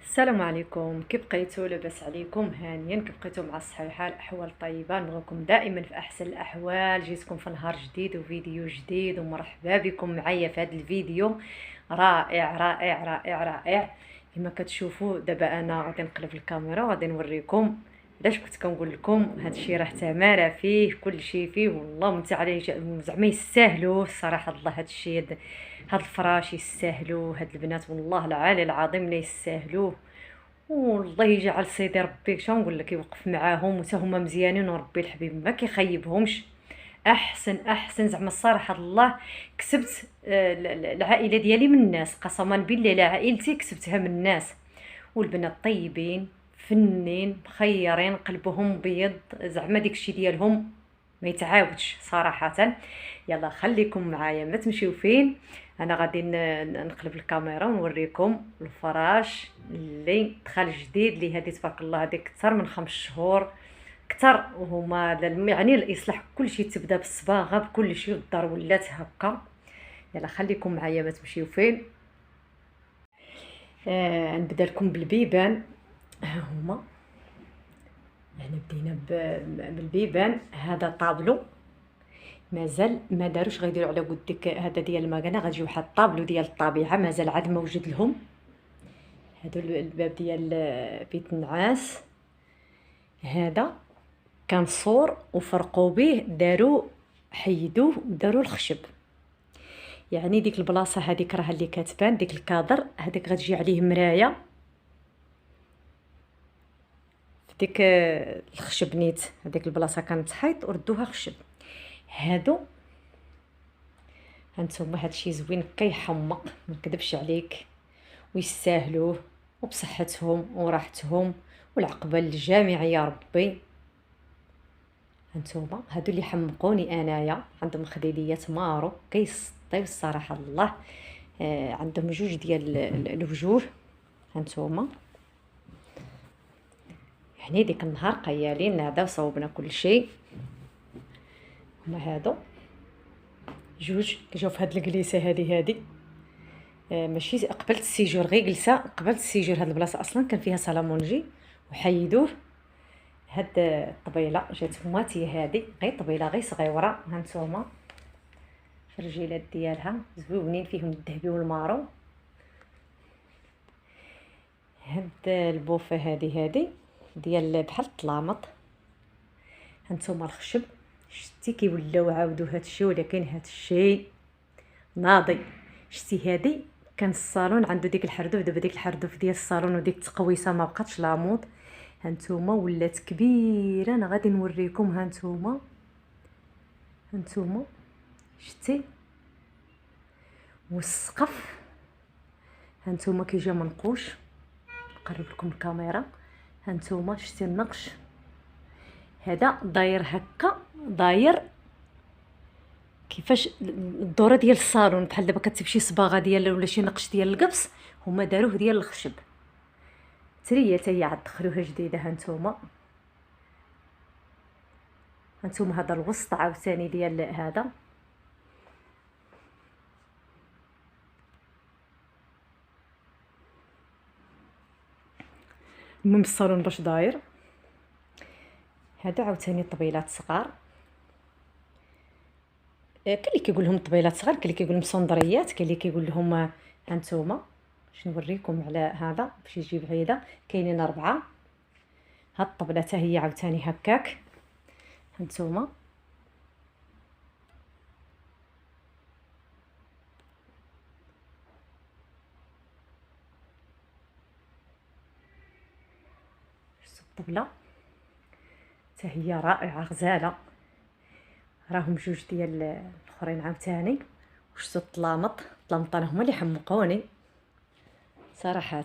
السلام عليكم، كيف بقيتوا؟ لاباس عليكم؟ هانيا كيف بقيتوا مع الصحيحه؟ الاحوال طيبه؟ نبغيكم دائما في احسن الاحوال. جيتكم في نهار جديد وفيديو جديد، ومرحبا بكم معايا في هذا الفيديو رائع رائع رائع رائع. كما كتشوفوا دابا انا غادي نقلب الكاميرا وغادي نوريكم. علاش كنت كنقول لكم هذا الشيء راه تماره فيه كل شيء فيه، والله من عليه زعما يستاهلوا الصراحه. الله هذا الشيء، هاد الفراش يستاهلوا، هاد البنات والله العالي العظيم لا يستاهلوه. والله يجعل سيدي ربي شنو نقول لك يوقف معاهم وتا هما مزيانين، وربي الحبيب ما كيخيبهمش. احسن احسن زعما الصراحه الله. كسبت العائله ديالي من الناس، قسما بالله لا عائلتي كسبتها من الناس. والبنات طيبين فنين مخيرين قلبهم بيض، زعما داكشي ديالهم ما يتعاودش صراحه. يلا خليكم معايا ما تمشيو فين. انا غادي نقلب الكاميرا ونوريكم الفراش اللي دخل جديد، اللي هذه تبارك الله هذه اكثر من 5 شهور كثر، وهما يعني الاصلاح كل شيء تبدا بالصباغه بكل شيء، والدار ولات هكا. يلا خليكم معايا ما تمشيو فين. نبدا لكم بالبيبان. ها هما، يعني بدينا بالبيبان. هذا طابلو مازال ما داروش، غيديروا على ود ديك هذا ديال المكانه، غتجي واحد الطابلو ديال الطبيعه مازال عاد موجود لهم. هادو الباب ديال بيت النعاس. هذا كان صور وفرقوا به، داروا حيدوه وداروا الخشب. يعني ديك البلاصه هذيك راه اللي كتبان ديك الكادر هذيك غتجي عليه مرايه في ديك الخشب نيت. هذيك البلاصه كانت حيط وردوها خشب. هادو هانتوما هادشي زوين كيحمق ما نكذبش عليك، ويستاهلوه، وبصحتهم وراحتهم والعقبه للجميع يا ربي. هانتوما هادو اللي حمقوني انايا، عندهم خديديات مارو كيسطيو الصراحه الله. عندهم جوج ديال الوجوه. هانتوما يعني ديك النهار قيالين هذا وصوبنا كل شيء. هما هادو جوج جاو في هاد الكليسه هادي. ماشي قبلت السيجور، غير جلسه قبلت السيجور. هاد البلاصه اصلا كان فيها صالامونجي وحيدوه. هاد الطبيله جات مواتي هادي، غير طبيله غير صغيره. هانتوما في الرجيلات ديالها زوينين فيهم الذهبي والمارو. هاد البوفه هادي ديال بحال الطلامط. هانتوما الخشب شتي كيولاو عاودوا هادشي، ولكن هادشي ناضي. شتي هادي كان الصالون عنده ديك الحردوف، دابا ديك الحردوف ديال الصالون وديك التقويسه ما بقاتش لاموط. هانتوما ولات كبيره، انا غادي نوريكم. هانتوما شتي والسقف هانتوما كيجي منقوش. نقرب لكم الكاميرا. هانتوما شتي النقش هذا داير هكا، داير كيفاش الدوره ديال الصالون، بحال دابا كتسيب شي صباغه ديال ولا شي نقش ديال القبص، هما داروه ديال الخشب. تريه حتى هي عاد دخلوها جديده. هانتوما هذا الوسط عاوتاني ديال هذا. المهم الصالون باش داير. هذا عاوتاني طبيلات صغار. كاين اللي كيقول لهم طبيلات صغار، كاين اللي كيقول لهم صندريات، كاين اللي كيقول لهم. هانتوما باش نوريكم على هذا باش يجي بعيده. كاينين 4. هاد الطبله حتى هي عاوتاني هكاك. هانتوما الطبله حتى هي رائعه غزاله. راهم جوج ديال الاخرين عاوتاني. وشتو الطلامط هما اللي حمقوني صراحه.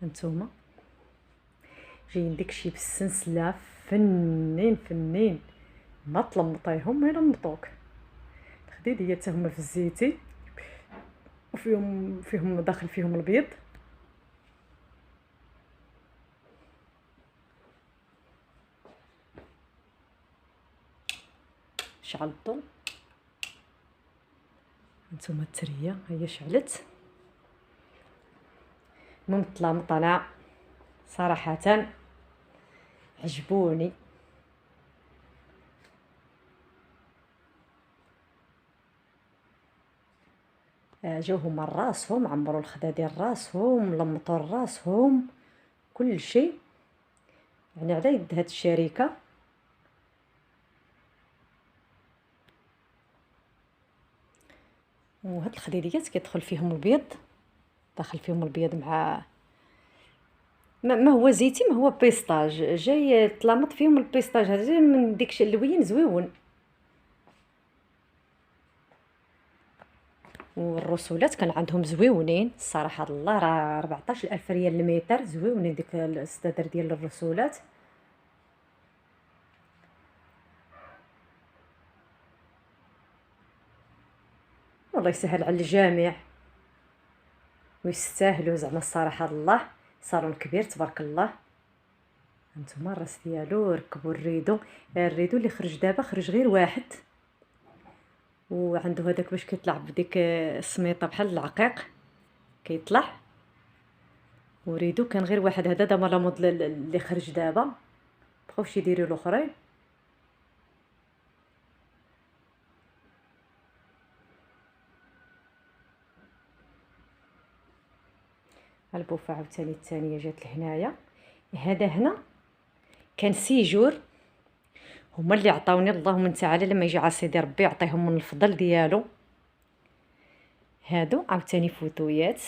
هانتوما جايين داكشي بالسنسله فنين ما تلمطيهم ما يلمطوك. الخديديه حتى هما في الزيتي، وفيهم داخل فيهم البيض. شعل الضو. هانتوما التريه هي شعلت. ممثله انا صراحه عجبوني. جاو هما راسهم عمروا الخدا ديال راسهم، لمطوا راسهم، كل شيء يعني على يد هاد الشركه. وهاد الخديديات كيدخل فيهم البيض، داخل فيهم البيض مع ما هو زيتي ما هو بيسطاج، جاي تلامط فيهم البيسطاج هذا جاي من ديك اللوين زويون. والرسولات كان عندهم زويونين الصراحه الله، راه 14,000 ريال المتر، زويونين ديك الصدر ديال الرسولات. والله يسهل على الجميع ويستاهلوا زعما الصراحه الله. صالون كبير تبارك الله. هانتوما الراس ديالو ركبوا الريدو اللي خرج دابا، خرج غير واحد، وعنده هذاك باش كيطلع بديك السميطه بحال العقيق كيطلع، وريدو كان غير واحد. هذا دابا لا موديل اللي خرج دابا، بقاوش يديروا الاخرين. البوفه عاوتاني الثانيه جات لهنايا. هذا هنا كان سيجور، هما اللي عطاوني اللهم تعالى لما يجي على سيدي ربي يعطيهم من الفضل ديالو. هادو عاوتاني فوتويات.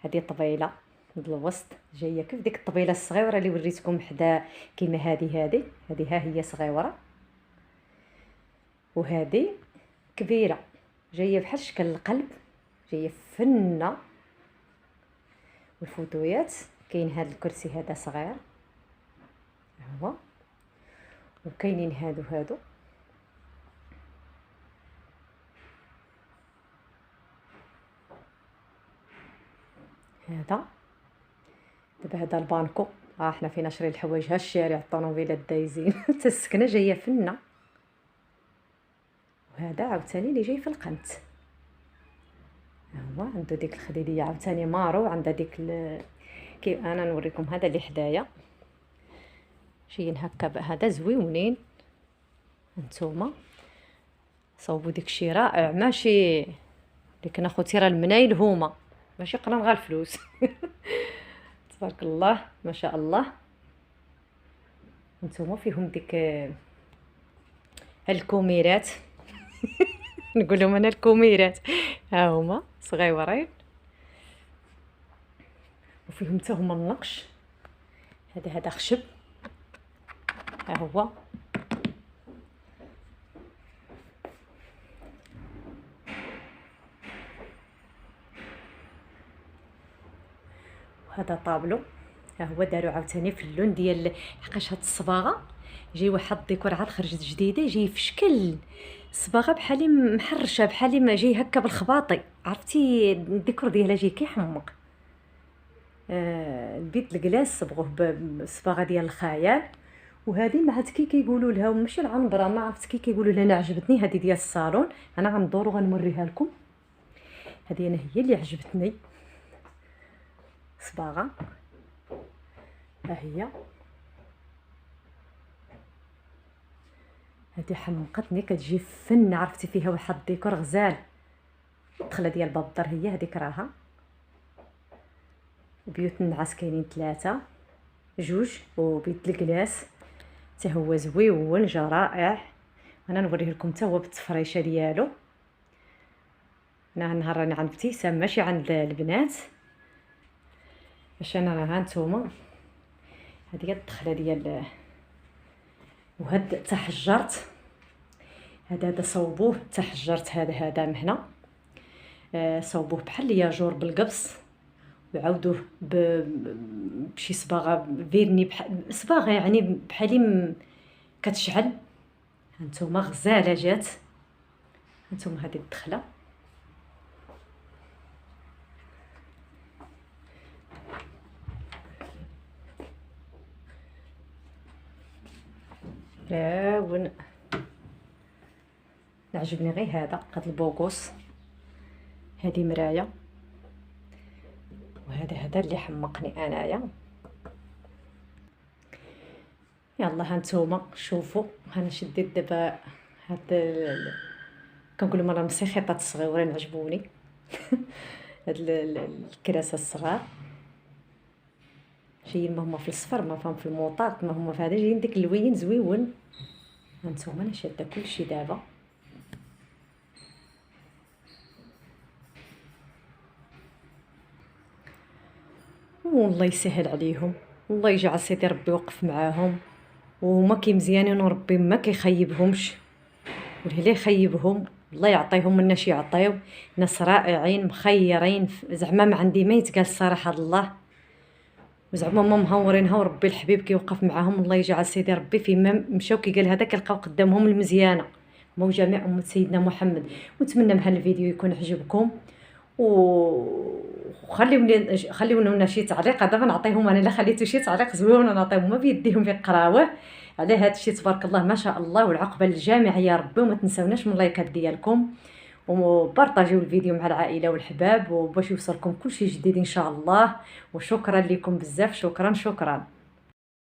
هذه طبيله الوسط جايه كيف ديك الطبيله الصغيره اللي وريتكم حدا كيما هذه ها هي صغيره، وهذه كبيره جايه بحال شكل القلب، جايه فنه. والفوتويات كاين هذا الكرسي هذا صغير هو، وكاينين هادو هذا. دابا هذا البانكو، حنا فين نشري الحوايج، ها الشارع الطوموبيلات دايزين حتى السكنه جايه فنه. وهذا عاوتاني اللي جاي في القنت، هو عنده ديك الخديديه عاوتاني مارو، عندها ديك كي انا نوريكم هذا اللي حدايا جايين هكا. هذا زويونين هانتوما، صوبوا ديك شي رائع، ماشي اللي كناخذ تيرا المنايل هما ماشي قران غير الفلوس تبارك الله ما شاء الله. هانتوما فيهم ديك الكوميرات نقول لهم انا الكوميرات، ها هما صغيورين، وفيهم حتى هما النقش. هذا خشب، ها هو وهذا طابلو. ها هو داروا عاوتاني في اللون ديال حقاش هاد الصباغه جاي واحد الديكور عاد خرجت جديده، جاي في شكل صباغه بحال محرشه، بحال ما جاي هكا بالخباطي، عرفتي الديكور ديالها جاي كيحمق. البيت الكلاس صبغوه بالصباغه ديال الخيال. وهذه ما عرفت كي كيقولوا لها، وماشي العنبره، ما عرفت كي كيقولوا لها. انا عجبتني هذه ديال الصالون، انا غندور وغنوريها لكم. هذه انا هي اللي عجبتني صباغه، ها هي. هذه حمقتني، كتجي فن، عرفتي فيها واحد الديكور غزال. الدخله ديال باب الدار هي هذيك راها. بيوت النعاس كاينين 3 جوج، وبيت الكلاس حتى هو زويون جا رائع. انا نوريه لكم حتى هو بالتفريشه ديالو. انا النهار راني عند ابتسام ماشي عند البنات، باش انا راه هانتوما هذه الدخله ديال. وهاد تحجرت، هذا صوبوه تحجرت، هذا من هنا صوبوه بحال الياجور بالقبص، وعاودوه بشي صباغه فيرني، بحال صباغه يعني بحال كتشعل. هانتوما غزاله جات. هانتوما هذه الدخله، راون عجبني غير هذا البوغوس. هذه مرايه وهذا اللي حمقني انايا. يلا هانتوما شوفوا، انا شديت دابا هاد كنقول لهم راه المسيخيطات الصغيورين عجبوني. هاد الكراسه الصغار جايين، ما هما في الصفر ما فهم في الموطاق، ما هما في هذا جايين داك اللوين زويون. هانتوما انا شاده كلشي دابا. والله يسهل عليهم، والله يجعل سيدي ربي يوقف معاهم، وهما كي مزيانين وربي ما كيخيبهمش، واللي يخيبهم الله يعطيهم منا شي يعطيو. ناس رائعين مخيرين، زعما ما عندي ما يتقال الصراحه الله، وزعما ما مهورينها، وربي الحبيب كيوقف معاهم. الله يجعل سيدي ربي فيما مشاو كي قال هذا كيلقاو قدامهم المزيانه، مو جميع امه سيدنا محمد. ونتمنى من هالفيديو يكون عجبكم، خليونا لنا شي تعليق. دابا نعطيهم انا، الا خليتو شي تعليق زوين نعطيهم ما بيديهم يقراوه على هذا الشيء. تبارك الله ما شاء الله، والعقبه للجميع يا ربي. وما تنساوناش من اللايكات ديالكم، وبارطاجيو الفيديو مع العائله والحباب، وباش يوصلكم كل شيء جديد ان شاء الله. وشكرا لكم بزاف، شكرا.